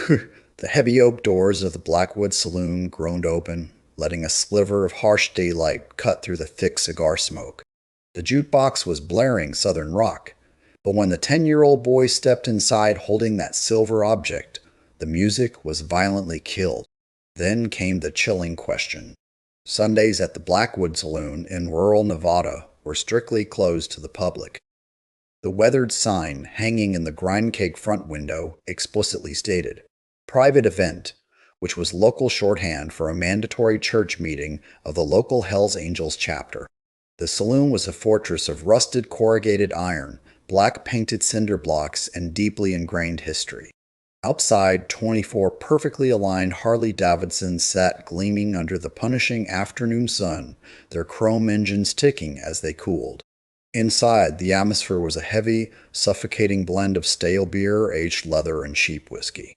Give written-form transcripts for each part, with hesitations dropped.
The heavy oak doors of the Blackwood saloon groaned open, letting a sliver of harsh daylight cut through the thick cigar smoke. The jukebox was blaring Southern rock, but when the 10-year-old boy stepped inside holding that silver object, the music was violently killed. Then came the chilling question. Sundays at the Blackwood Saloon in rural Nevada were strictly closed to the public. The weathered sign hanging in the grind cake front window explicitly stated, "Private event," which was local shorthand for a mandatory church meeting of the local Hells Angels chapter. The saloon was a fortress of rusted corrugated iron, black-painted cinder blocks, and deeply ingrained history. Outside, 24 perfectly aligned Harley-Davidsons sat gleaming under the punishing afternoon sun, their chrome engines ticking as they cooled. Inside, the atmosphere was a heavy, suffocating blend of stale beer, aged leather, and cheap whiskey.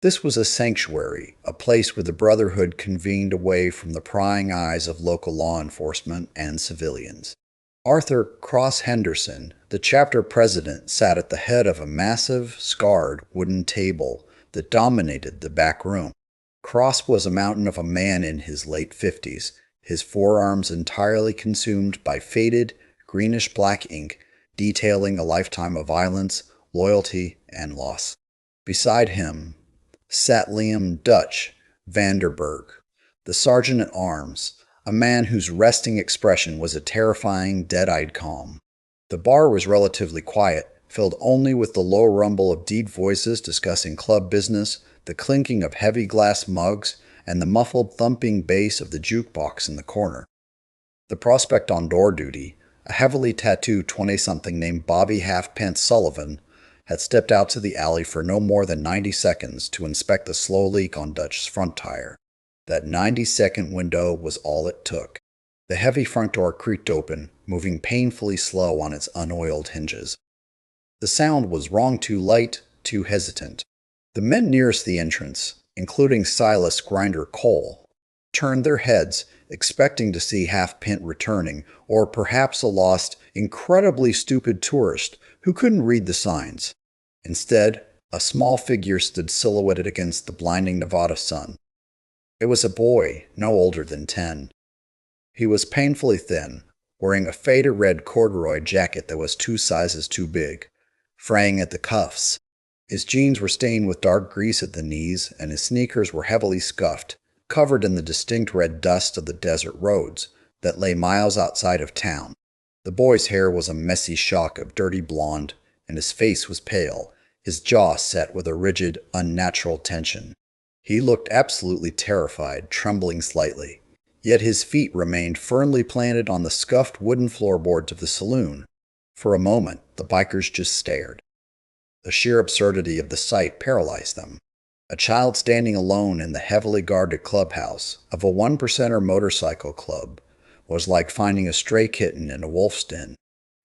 This was a sanctuary, a place where the Brotherhood convened away from the prying eyes of local law enforcement and civilians. Arthur Cross Henderson, the chapter president, sat at the head of a massive, scarred wooden table that dominated the back room. Cross was a mountain of a man in his late 50s, his forearms entirely consumed by faded, greenish-black ink detailing a lifetime of violence, loyalty, and loss. Beside him sat Liam Dutch Vanderberg, the sergeant-at-arms, a man whose resting expression was a terrifying, dead-eyed calm. The bar was relatively quiet, filled only with the low rumble of deep voices discussing club business, the clinking of heavy glass mugs, and the muffled thumping bass of the jukebox in the corner. The prospect on door duty, a heavily tattooed 20-something named Bobby Halfpence Sullivan, had stepped out to the alley for no more than 90 seconds to inspect the slow leak on Dutch's front tire. That 90-second window was all it took. The heavy front door creaked open, moving painfully slow on its unoiled hinges. The sound was wrong too light, too hesitant. The men nearest the entrance, including Silas Grinder Cole, turned their heads, expecting to see Halfpint returning, or perhaps a lost, incredibly stupid tourist who couldn't read the signs. Instead, a small figure stood silhouetted against the blinding Nevada sun. It was a boy, no older than 10. He was painfully thin, wearing a faded red corduroy jacket that was 2 sizes too big, fraying at the cuffs. His jeans were stained with dark grease at the knees, and his sneakers were heavily scuffed, covered in the distinct red dust of the desert roads that lay miles outside of town. The boy's hair was a messy shock of dirty blonde, and his face was pale, his jaw set with a rigid, unnatural tension. He looked absolutely terrified, trembling slightly, yet his feet remained firmly planted on the scuffed wooden floorboards of the saloon. For a moment, the bikers just stared. The sheer absurdity of the sight paralyzed them. A child standing alone in the heavily guarded clubhouse of a 1%er motorcycle club was like finding a stray kitten in a wolf's den.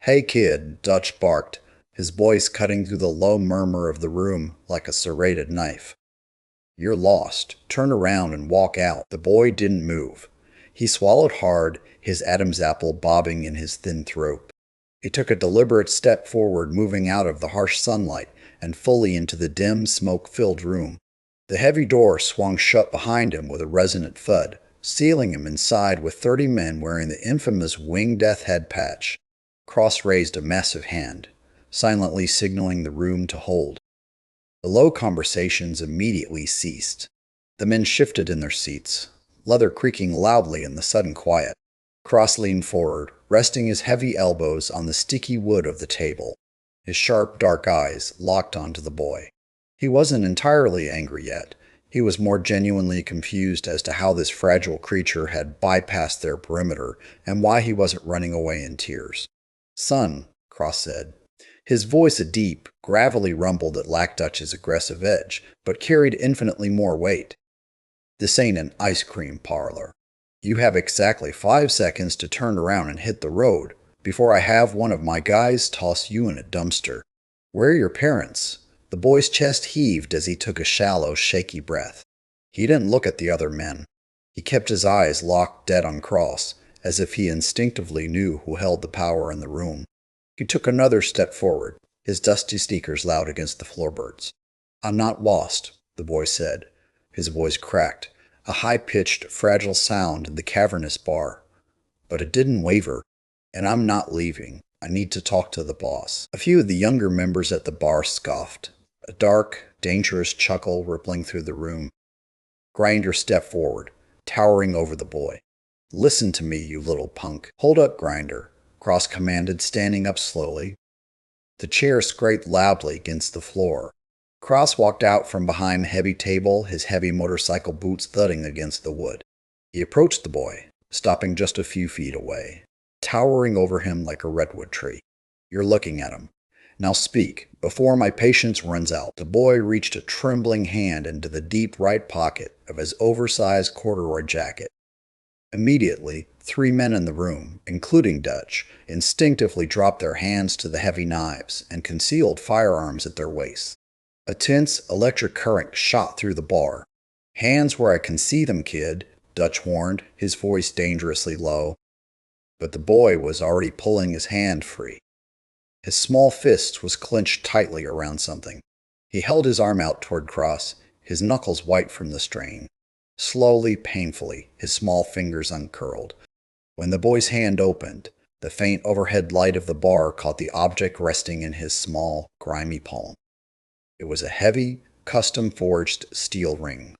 "Hey kid," Dutch barked, his voice cutting through the low murmur of the room like a serrated knife. "You're lost. Turn around and walk out." The boy didn't move. He swallowed hard, his Adam's apple bobbing in his thin throat. He took a deliberate step forward, moving out of the harsh sunlight and fully into the dim, smoke-filled room. The heavy door swung shut behind him with a resonant thud, sealing him inside with 30 men wearing the infamous winged death head patch. Cross raised a massive hand, silently signaling the room to hold. The low conversations immediately ceased. The men shifted in their seats, leather creaking loudly in the sudden quiet. Cross leaned forward, resting his heavy elbows on the sticky wood of the table. His sharp, dark eyes locked onto the boy. He wasn't entirely angry yet. He was more genuinely confused as to how this fragile creature had bypassed their perimeter and why he wasn't running away in tears. "Son," Cross said. His voice a deep, gravelly rumble that lacked Dutch's aggressive edge, but carried infinitely more weight. "This ain't an ice cream parlor. You have exactly 5 seconds to turn around and hit the road before I have one of my guys toss you in a dumpster. Where are your parents?" The boy's chest heaved as he took a shallow, shaky breath. He didn't look at the other men. He kept his eyes locked dead on Cross, as if he instinctively knew who held the power in the room. He took another step forward, his dusty sneakers loud against the floorboards. "I'm not lost. the boy said. His voice cracked, a high-pitched, fragile sound in the cavernous bar. But it didn't waver. And I'm not leaving. I need to talk to the boss. A few of the younger members at the bar scoffed, a dark, dangerous chuckle rippling through the room. Grinder stepped forward, towering over the boy. Listen to me, you little punk. Hold up, Grinder, Cross commanded, standing up slowly. The chair scraped loudly against the floor. Cross walked out from behind the heavy table, his heavy motorcycle boots thudding against the wood. He approached the boy, stopping just a few feet away, towering over him like a redwood tree. You're looking at him. Now speak, before my patience runs out. The boy reached a trembling hand into the deep right pocket of his oversized corduroy jacket. Immediately, 3 men in the room, including Dutch, instinctively dropped their hands to the heavy knives and concealed firearms at their waists. A tense electric current shot through the bar. Hands where I can see them, kid, Dutch warned, his voice dangerously low. But the boy was already pulling his hand free. His small fist was clenched tightly around something. He held his arm out toward Cross, his knuckles white from the strain. Slowly, painfully, his small fingers uncurled. When the boy's hand opened, the faint overhead light of the bar caught the object resting in his small, grimy palm. It was a heavy, custom-forged steel ring.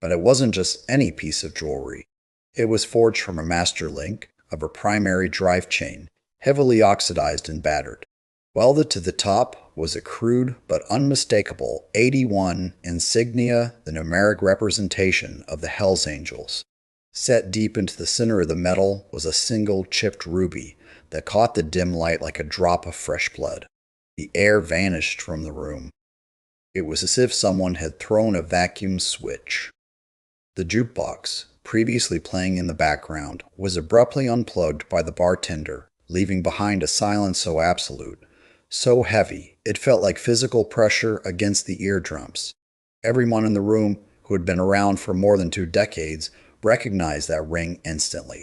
But it wasn't just any piece of jewelry. It was forged from a master link of a primary drive chain, heavily oxidized and battered. Welded to the top was a crude but unmistakable 81 insignia, the numeric representation of the Hells Angels. Set deep into the center of the metal was a single chipped ruby that caught the dim light like a drop of fresh blood. The air vanished from the room. It was as if someone had thrown a vacuum switch. The jukebox, previously playing in the background, was abruptly unplugged by the bartender, leaving behind a silence so absolute, so heavy, it felt like physical pressure against the eardrums. Everyone in the room, who had been around for more than 2 decades, recognized that ring instantly.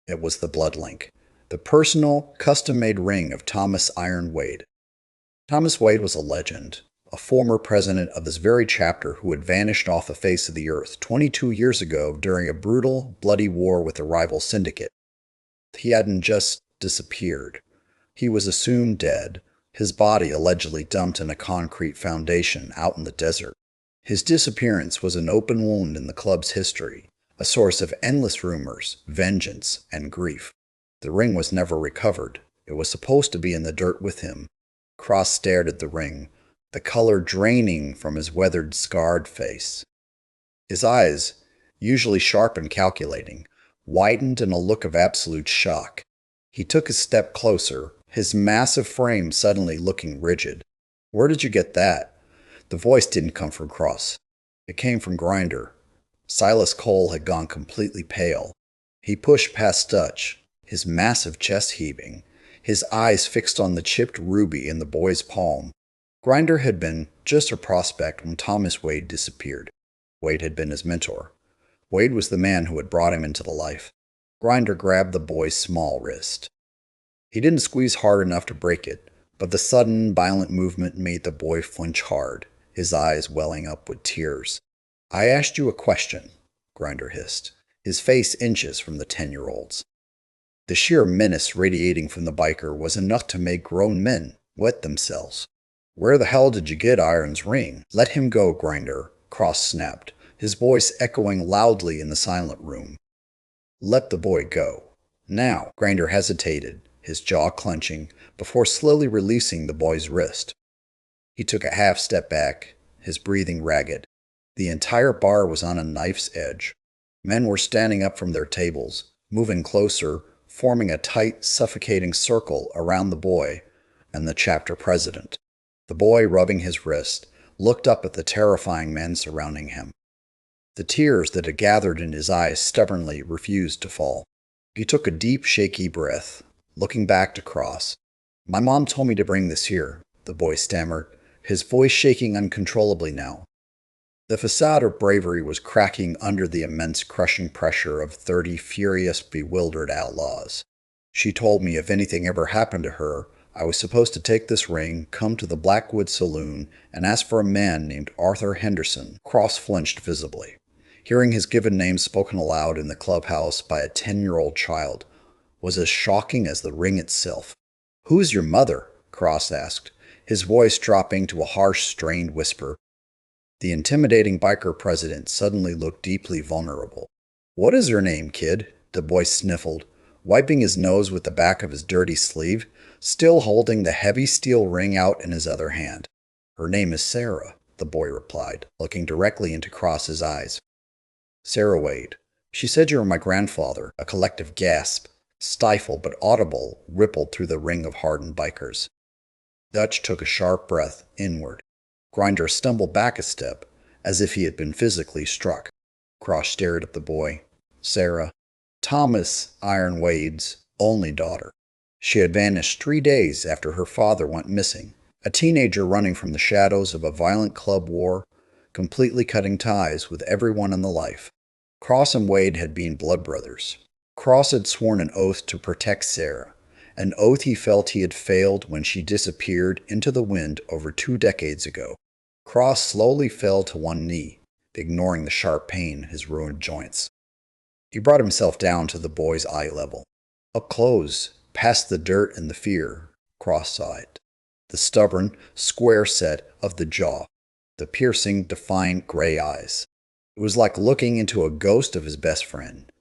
It was the blood link, the personal, custom-made ring of Thomas Iron Wade. Thomas Wade was a legend, a former president of this very chapter who had vanished off the face of the earth 22 years ago during a brutal, bloody war with a rival syndicate. He hadn't just disappeared. He was assumed dead, his body allegedly dumped in a concrete foundation out in the desert. His disappearance was an open wound in the club's history, a source of endless rumors, vengeance, and grief. The ring was never recovered. It was supposed to be in the dirt with him. Cross stared at the ring, the color draining from his weathered, scarred face. His eyes, usually sharp and calculating, widened in a look of absolute shock. He took a step closer, his massive frame suddenly looking rigid. Where did you get that? The voice didn't come from Cross. It came from Grinder. Silas Cole had gone completely pale. He pushed past Dutch, his massive chest heaving, his eyes fixed on the chipped ruby in the boy's palm. Grinder had been just a prospect when Thomas Wade disappeared. Wade had been his mentor. Wade was the man who had brought him into the life. Grinder grabbed the boy's small wrist. He didn't squeeze hard enough to break it, but the sudden, violent movement made the boy flinch hard, his eyes welling up with tears. I asked you a question, Grinder hissed, his face inches from the 10-year-old's. The sheer menace radiating from the biker was enough to make grown men wet themselves. Where the hell did you get Iron's ring? Let him go, Grinder, Cross snapped, his voice echoing loudly in the silent room. Let the boy go. Now, Grinder hesitated, his jaw clenching, before slowly releasing the boy's wrist. He took a half step back, his breathing ragged. The entire bar was on a knife's edge. Men were standing up from their tables, moving closer, forming a tight, suffocating circle around the boy and the chapter president. The boy, rubbing his wrist, looked up at the terrifying men surrounding him. The tears that had gathered in his eyes stubbornly refused to fall. He took a deep, shaky breath, looking back to Cross. My mom told me to bring this here, the boy stammered, his voice shaking uncontrollably now. The facade of bravery was cracking under the immense crushing pressure of 30 furious, bewildered outlaws. She told me if anything ever happened to her, I was supposed to take this ring, come to the Blackwood Saloon, and ask for a man named Arthur Henderson. Cross flinched visibly. Hearing his given name spoken aloud in the clubhouse by a 10-year-old child was as shocking as the ring itself. "Who is your mother?" Cross asked, his voice dropping to a harsh, strained whisper. The intimidating biker president suddenly looked deeply vulnerable. "What is her name, kid?" the boy sniffled, wiping his nose with the back of his dirty sleeve, still holding the heavy steel ring out in his other hand. "Her name is Sarah," the boy replied, looking directly into Cross's eyes. "Sarah Wade. She said you were my grandfather." A collective gasp, stifled but audible, rippled through the ring of hardened bikers. Dutch took a sharp breath inward. Grinder stumbled back a step, as if he had been physically struck. Cross stared at the boy. Sarah, Thomas Iron Wade's only daughter. She had vanished 3 days after her father went missing, a teenager running from the shadows of a violent club war, completely cutting ties with everyone in the life. Cross and Wade had been blood brothers. Cross had sworn an oath to protect Sarah, an oath he felt he had failed when she disappeared into the wind over 2 decades ago. Cross slowly fell to one knee, ignoring the sharp pain in his ruined joints. He brought himself down to the boy's eye level. Up close, past the dirt and the fear, Cross saw it. The stubborn, square set of the jaw, the piercing, defiant gray eyes. It was like looking into a ghost of his best friend,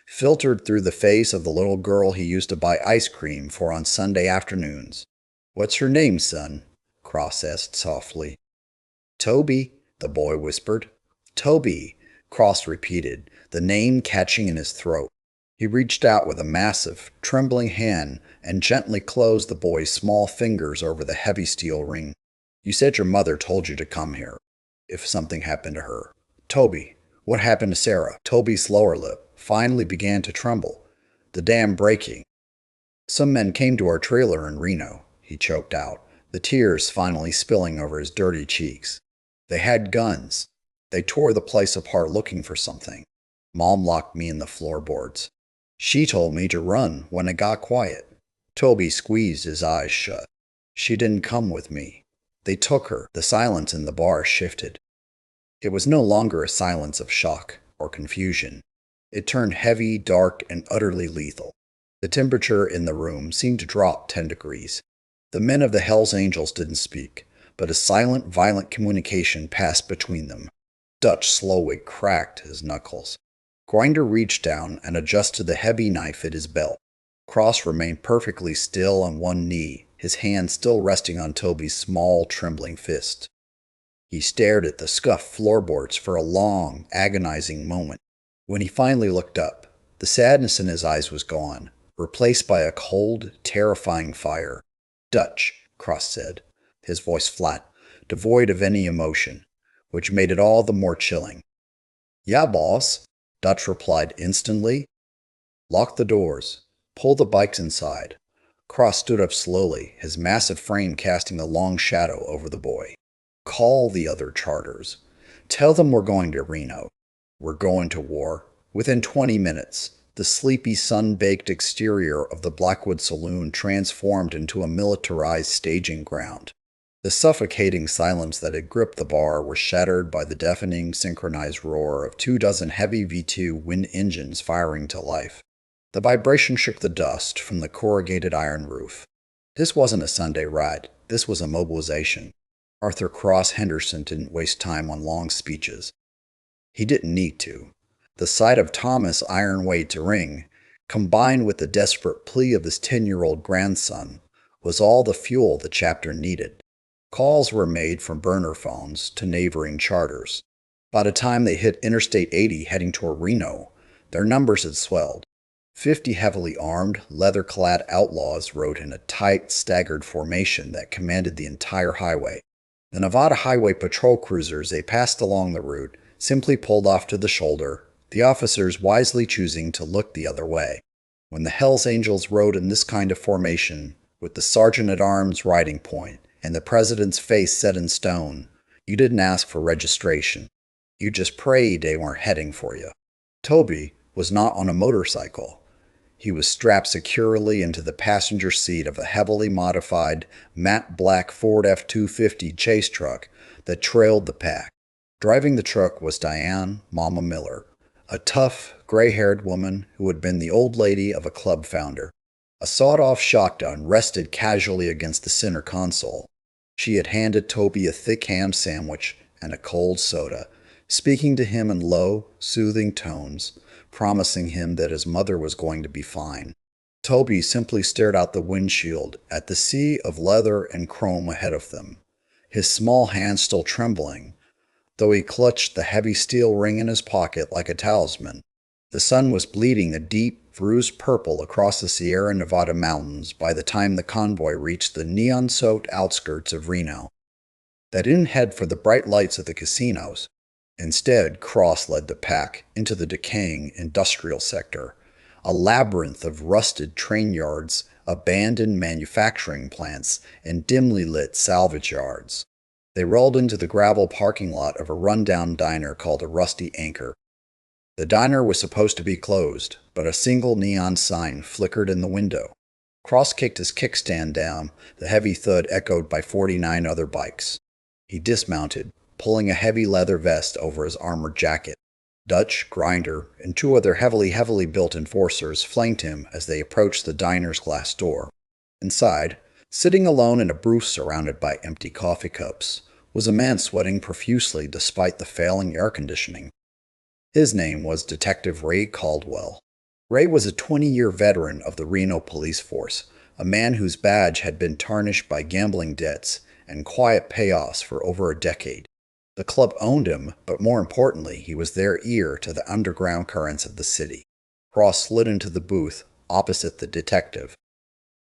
filtered through the face of the little girl he used to buy ice cream for on Sunday afternoons. "What's her name, son?" Cross asked softly. "Toby," the boy whispered. "Toby," Cross repeated, the name catching in his throat. He reached out with a massive, trembling hand and gently closed the boy's small fingers over the heavy steel ring. "You said your mother told you to come here, if something happened to her. Toby, what happened to Sarah?" Toby's lower lip finally began to tremble, the dam breaking. "Some men came to our trailer in Reno," he choked out, the tears finally spilling over his dirty cheeks. "They had guns. They tore the place apart looking for something. Mom locked me in the floorboards. She told me to run when it got quiet." Toby squeezed his eyes shut. "She didn't come with me. They took her." The silence in the bar shifted. It was no longer a silence of shock or confusion. It turned heavy, dark, and utterly lethal. The temperature in the room seemed to drop 10 degrees. The men of the Hells Angels didn't speak, but a silent, violent communication passed between them. Dutch slowly cracked his knuckles. Grinder reached down and adjusted the heavy knife at his belt. Cross remained perfectly still on one knee, his hand still resting on Toby's small, trembling fist. He stared at the scuffed floorboards for a long, agonizing moment. When he finally looked up, the sadness in his eyes was gone, replaced by a cold, terrifying fire. "Dutch," Cross said, his voice flat, devoid of any emotion, which made it all the more chilling. "Yeah, boss," Dutch replied instantly. "Lock the doors. Pull the bikes inside." Cross stood up slowly, his massive frame casting a long shadow over the boy. "Call the other charters. Tell them we're going to Reno. We're going to war." Within 20 minutes, the sleepy, sun-baked exterior of the Blackwood Saloon transformed into a militarized staging ground. The suffocating silence that had gripped the bar was shattered by the deafening, synchronized roar of 24 heavy V2 wind engines firing to life. The vibration shook the dust from the corrugated iron roof. This wasn't a Sunday ride. This was a mobilization. Arthur Cross Henderson didn't waste time on long speeches. He didn't need to. The sight of Thomas Iron Wade to ring, combined with the desperate plea of his 10-year-old grandson, was all the fuel the chapter needed. Calls were made from burner phones to neighboring charters. By the time they hit Interstate 80 heading toward Reno, their numbers had swelled. 50 heavily armed, leather-clad outlaws rode in a tight, staggered formation that commanded the entire highway. The Nevada Highway Patrol cruisers they passed along the route simply pulled off to the shoulder, the officers wisely choosing to look the other way. When the Hells Angels rode in this kind of formation, with the sergeant-at-arms riding point and the president's face set in stone, you didn't ask for registration. You just prayed they weren't heading for you. Toby was not on a motorcycle. He was strapped securely into the passenger seat of a heavily modified, matte black Ford F-250 chase truck that trailed the pack. Driving the truck was Diane Mama Miller, a tough, gray-haired woman who had been the old lady of a club founder. A sawed-off shotgun rested casually against the center console. She had handed Toby a thick ham sandwich and a cold soda, speaking to him in low, soothing tones, promising him that his mother was going to be fine. Toby simply stared out the windshield at the sea of leather and chrome ahead of them, his small hand still trembling, though he clutched the heavy steel ring in his pocket like a talisman. The sun was bleeding a deep, bruised purple across the Sierra Nevada mountains by the time the convoy reached the neon-soaked outskirts of Reno. They didn't head for the bright lights of the casinos. Instead, Cross led the pack into the decaying industrial sector, a labyrinth of rusted train yards, abandoned manufacturing plants, and dimly lit salvage yards. They rolled into the gravel parking lot of a rundown diner called a Rusty Anchor. The diner was supposed to be closed, but a single neon sign flickered in the window. Cross kicked his kickstand down, the heavy thud echoed by 49 other bikes. He dismounted, pulling a heavy leather vest over his armored jacket. Dutch, Grinder, and two other heavily built enforcers flanked him as they approached the diner's glass door. Inside, sitting alone in a booth surrounded by empty coffee cups, was a man sweating profusely despite the failing air conditioning. His name was Detective Ray Caldwell. Ray was a 20-year veteran of the Reno police force, a man whose badge had been tarnished by gambling debts and quiet payoffs for over a decade. The club owned him, but more importantly, he was their ear to the underground currents of the city. Cross slid into the booth, opposite the detective.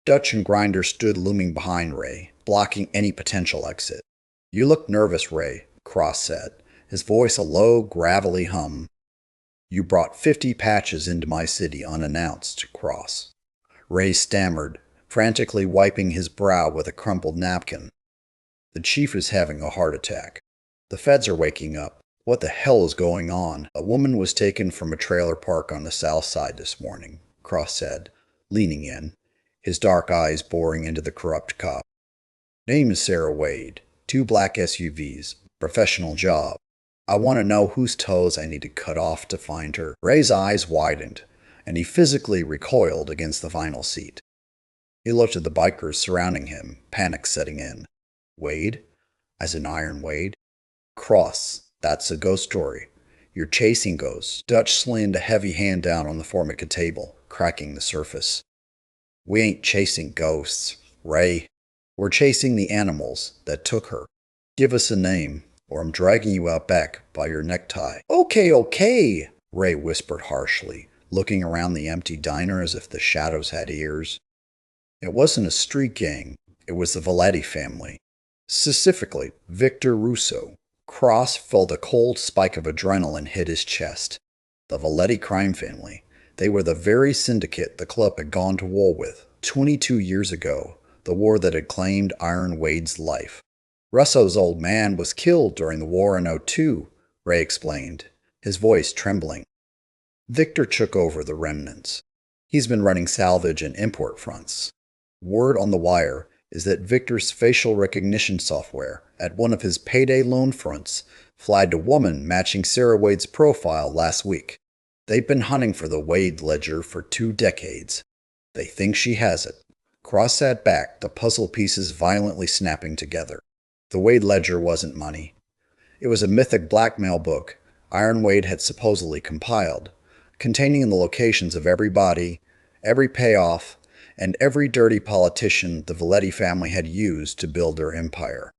Dutch and Grinder stood looming behind Ray, blocking any potential exit. "You look nervous, Ray," Cross said, his voice a low, gravelly hum. "You brought 50 patches into my city unannounced, Cross." Ray stammered, frantically wiping his brow with a crumpled napkin. "The chief is having a heart attack. The feds are waking up. What the hell is going on?" "A woman was taken from a trailer park on the south side this morning," Cross said, leaning in, his dark eyes boring into the corrupt cop. "Name is Sarah Wade. 2 black SUVs. Professional job. I want to know whose toes I need to cut off to find her." Ray's eyes widened, and he physically recoiled against the vinyl seat. He looked at the bikers surrounding him, panic setting in. "Wade? As in Iron Wade?" "Cross, that's a ghost story. You're chasing ghosts." Dutch slammed a heavy hand down on the Formica table, cracking the surface. "We ain't chasing ghosts, Ray. We're chasing the animals that took her. Give us a name, or I'm dragging you out back by your necktie." Okay, Ray whispered harshly, looking around the empty diner as if the shadows had ears. It wasn't a street gang. It was the Valetti family. Specifically, Victor Russo. Cross felt a cold spike of adrenaline hit his chest. The Valetti crime family. They were the very syndicate the club had gone to war with 22 years ago, the war that had claimed Iron Wade's life. "Russo's old man was killed during the war in '02, Ray explained, his voice trembling. "Victor took over the remnants. He's been running salvage and import fronts. Word on the wire is that Victor's facial recognition software at one of his payday loan fronts flagged a woman matching Sarah Wade's profile last week. They've been hunting for the Wade ledger for 2 decades. They think she has it." Cross sat back, the puzzle pieces violently snapping together. The Wade ledger wasn't money. It was a mythic blackmail book Iron Wade had supposedly compiled, containing the locations of every body, every payoff, and every dirty politician the Valetti family had used to build their empire.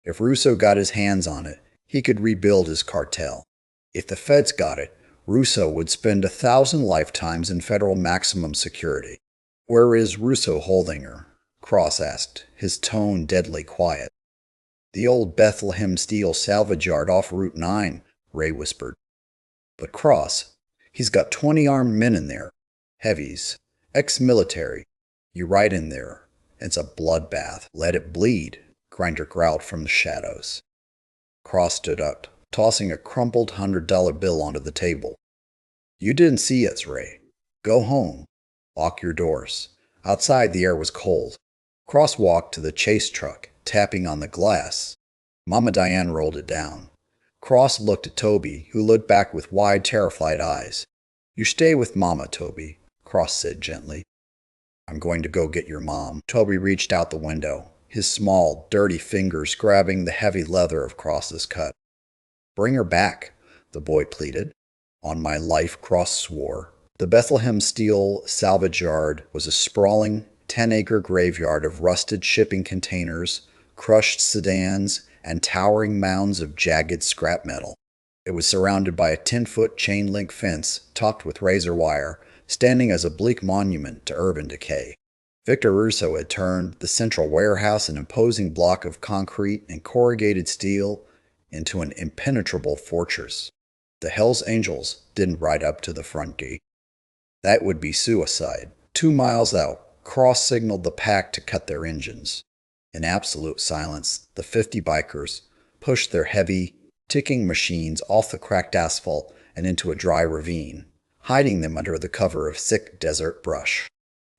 If Russo got his hands on it, he could rebuild his cartel. If the feds got it, Russo would spend 1,000 lifetimes in federal maximum security. "Where is Russo holding her?" Cross asked, his tone deadly quiet. "The old Bethlehem Steel salvage yard off Route 9, Ray whispered. "But Cross, he's got 20 armed men in there. Heavies. Ex-military. You're right in there. It's a bloodbath. Let it bleed," Grinder growled from the shadows. Cross stood up, tossing a crumpled $100 bill onto the table. "You didn't see us, Ray. Go home. Lock your doors. Outside, the air was cold. Cross walked to the chase truck, tapping on the glass. Mama Diane rolled it down. Cross looked at Toby, who looked back with wide, terrified eyes. You stay with Mama, Toby, Cross said gently. I'm going to go get your mom. Toby reached out the window, his small, dirty fingers grabbing the heavy leather of Cross's cut. Bring her back, the boy pleaded. On my life, Cross swore. The Bethlehem Steel salvage yard was a sprawling, 10-acre graveyard of rusted shipping containers, crushed sedans, and towering mounds of jagged scrap metal. It was surrounded by a 10-foot chain-link fence topped with razor wire, standing as a bleak monument to urban decay. Victor Russo had turned the central warehouse, an imposing block of concrete and corrugated steel, into an impenetrable fortress. The Hells Angels didn't ride up to the front gate. That would be suicide. 2 miles out, Cross signaled the pack to cut their engines. In absolute silence, the 50 bikers pushed their heavy, ticking machines off the cracked asphalt and into a dry ravine, hiding them under the cover of thick desert brush.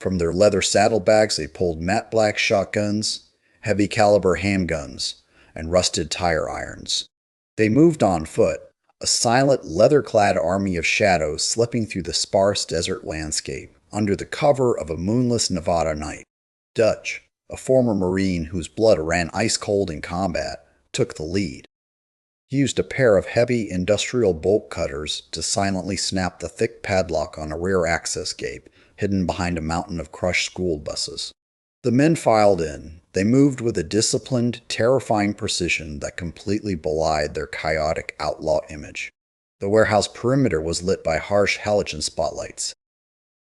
From their leather saddlebags, they pulled matte black shotguns, heavy caliber handguns, and rusted tire irons. They moved on foot, a silent, leather-clad army of shadows slipping through the sparse desert landscape under the cover of a moonless Nevada night. Dutch, a former Marine whose blood ran ice-cold in combat, took the lead. He used a pair of heavy industrial bolt cutters to silently snap the thick padlock on a rear access gate hidden behind a mountain of crushed school buses. The men filed in. They moved with a disciplined, terrifying precision that completely belied their chaotic outlaw image. The warehouse perimeter was lit by harsh halogen spotlights.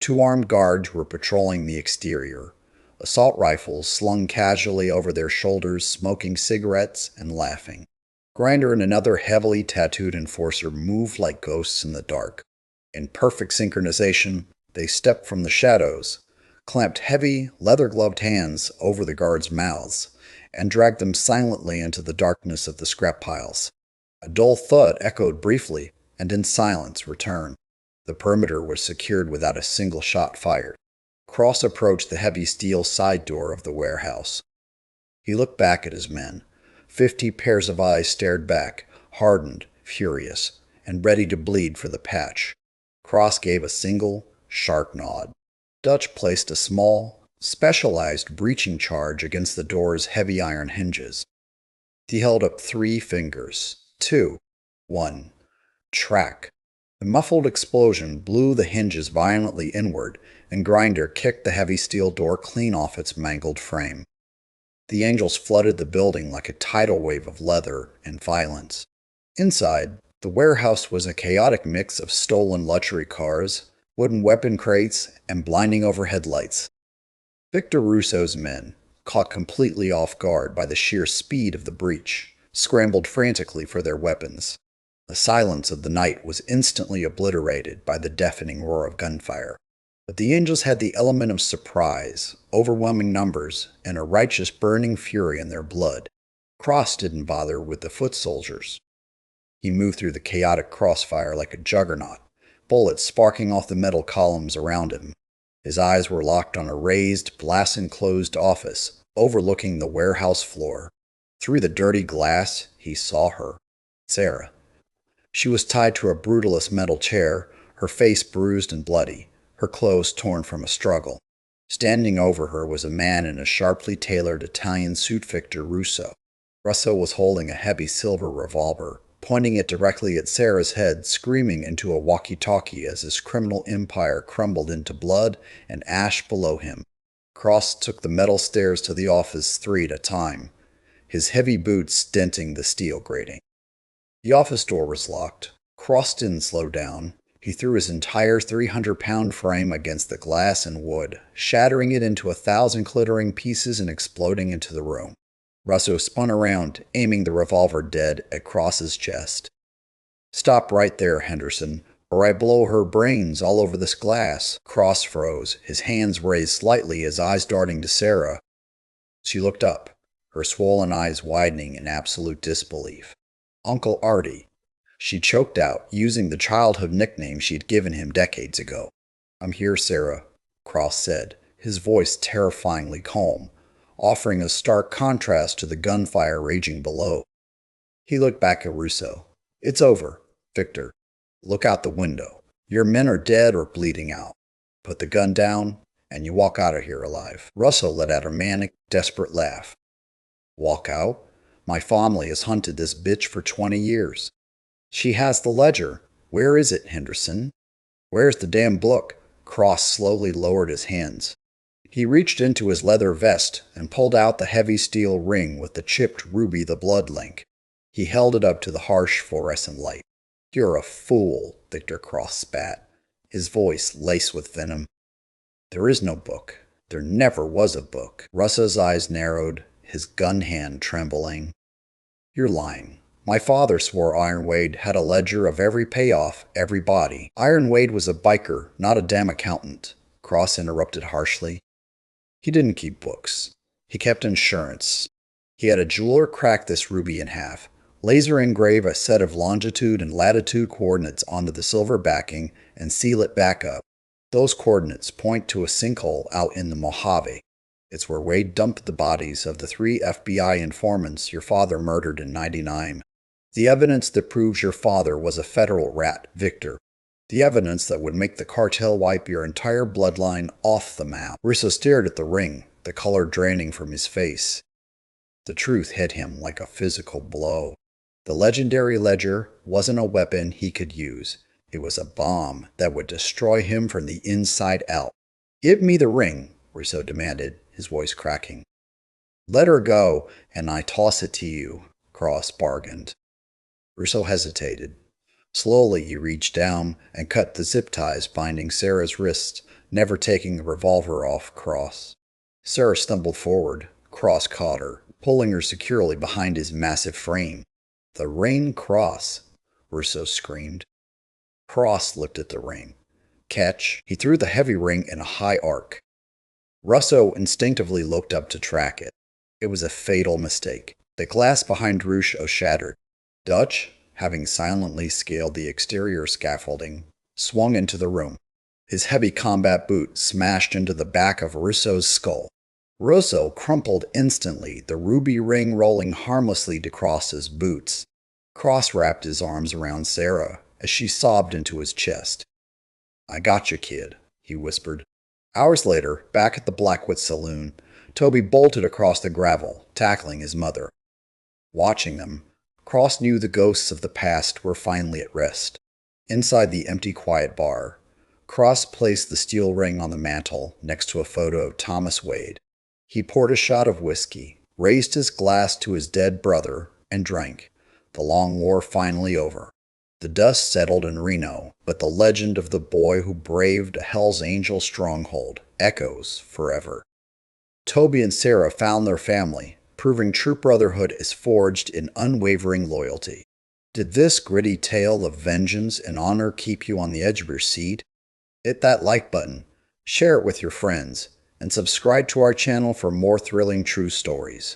2 armed guards were patrolling the exterior, assault rifles slung casually over their shoulders, smoking cigarettes and laughing. Grinder and another heavily tattooed enforcer moved like ghosts in the dark. In perfect synchronization, they stepped from the shadows, clamped heavy, leather-gloved hands over the guards' mouths, and dragged them silently into the darkness of the scrap piles. A dull thud echoed briefly, and in silence returned. The perimeter was secured without a single shot fired. Cross approached the heavy steel side door of the warehouse. He looked back at his men. 50 pairs of eyes stared back, hardened, furious, and ready to bleed for the patch. Cross gave a single, sharp nod. Dutch placed a small, specialized breaching charge against the door's heavy iron hinges. He held up 3 fingers. 2. 1. Track. The muffled explosion blew the hinges violently inward, and Grinder kicked the heavy steel door clean off its mangled frame. The angels flooded the building like a tidal wave of leather and violence. Inside, the warehouse was a chaotic mix of stolen luxury cars, wooden weapon crates, and blinding overhead lights. Victor Russo's men, caught completely off guard by the sheer speed of the breach, scrambled frantically for their weapons. The silence of the night was instantly obliterated by the deafening roar of gunfire. But the angels had the element of surprise, overwhelming numbers, and a righteous burning fury in their blood. Cross didn't bother with the foot soldiers. He moved through the chaotic crossfire like a juggernaut, bullets sparking off the metal columns around him. His eyes were locked on a raised, glass-enclosed office overlooking the warehouse floor. Through the dirty glass, he saw her. Sarah. She was tied to a brutalist metal chair, her face bruised and bloody, her clothes torn from a struggle. Standing over her was a man in a sharply tailored Italian suit. Victor Russo. Russo was holding a heavy silver revolver, pointing it directly at Sarah's head, screaming into a walkie-talkie as his criminal empire crumbled into blood and ash below him. Cross took the metal stairs to the office 3 at a time, his heavy boots denting the steel grating. The office door was locked. Cross didn't slow down. He threw his entire 300-pound frame against the glass and wood, shattering it into 1,000 glittering pieces and exploding into the room. Russo spun around, aiming the revolver dead at Cross's chest. "Stop right there, Henderson, or I blow her brains all over this glass." Cross froze, his hands raised slightly, his eyes darting to Sarah. She looked up, her swollen eyes widening in absolute disbelief. "Uncle Artie," she choked out, using the childhood nickname she'd given him decades ago. "I'm here, Sarah. Cross said, his voice terrifyingly calm, offering a stark contrast to the gunfire raging below. He looked back at Russo. It's over, Victor. Look out the window. Your men are dead or bleeding out. Put the gun down, and you walk out of here alive. Russo let out a manic, desperate laugh. Walk out? My family has hunted this bitch for 20 years. She has the ledger. Where is it, Henderson? Where's the damn book? Cross slowly lowered his hands. He reached into his leather vest and pulled out the heavy steel ring with the chipped ruby the blood link. He held it up to the harsh fluorescent light. You're a fool, Victor Cross spat, his voice laced with venom. There is no book. There never was a book. Russo's eyes narrowed, his gun hand trembling. You're lying. My father swore Iron Wade had a ledger of every payoff, every body. Iron Wade was a biker, not a damn accountant, Cross interrupted harshly. He didn't keep books. He kept insurance. He had a jeweler crack this ruby in half, laser engrave a set of longitude and latitude coordinates onto the silver backing, and seal it back up. Those coordinates point to a sinkhole out in the Mojave. It's where Wade dumped the bodies of the 3 FBI informants your father murdered in '99. The evidence that proves your father was a federal rat, Victor. The evidence that would make the cartel wipe your entire bloodline off the map. Russo stared at the ring, the color draining from his face. The truth hit him like a physical blow. The legendary ledger wasn't a weapon he could use. It was a bomb that would destroy him from the inside out. Give me the ring, Russo demanded, his voice cracking. Let her go, and I toss it to you, Cross bargained. Russo hesitated. Slowly he reached down and cut the zip ties binding Sarah's wrists, never taking the revolver off Cross. Sarah stumbled forward. Cross caught her, pulling her securely behind his massive frame. The ring, Cross, Russo screamed. Cross looked at the ring. Catch. He threw the heavy ring in a high arc. Russo instinctively looked up to track it. It was a fatal mistake. The glass behind Russo shattered. Dutch, having silently scaled the exterior scaffolding, swung into the room. His heavy combat boot smashed into the back of Russo's skull. Russo crumpled instantly, the ruby ring rolling harmlessly to Cross's boots. Cross wrapped his arms around Sarah as she sobbed into his chest. I got you, kid, he whispered. Hours later, back at the Blackwood Saloon, Toby bolted across the gravel, tackling his mother. Watching them, Cross knew the ghosts of the past were finally at rest. Inside the empty, quiet bar, Cross placed the steel ring on the mantel next to a photo of Thomas Wade. He poured a shot of whiskey, raised his glass to his dead brother, and drank. The long war finally over. The dust settled in Reno, but the legend of the boy who braved a Hell's Angel stronghold echoes forever. Toby and Sarah found their family, proving true brotherhood is forged in unwavering loyalty. Did this gritty tale of vengeance and honor keep you on the edge of your seat? Hit that like button, share it with your friends, and subscribe to our channel for more thrilling true stories.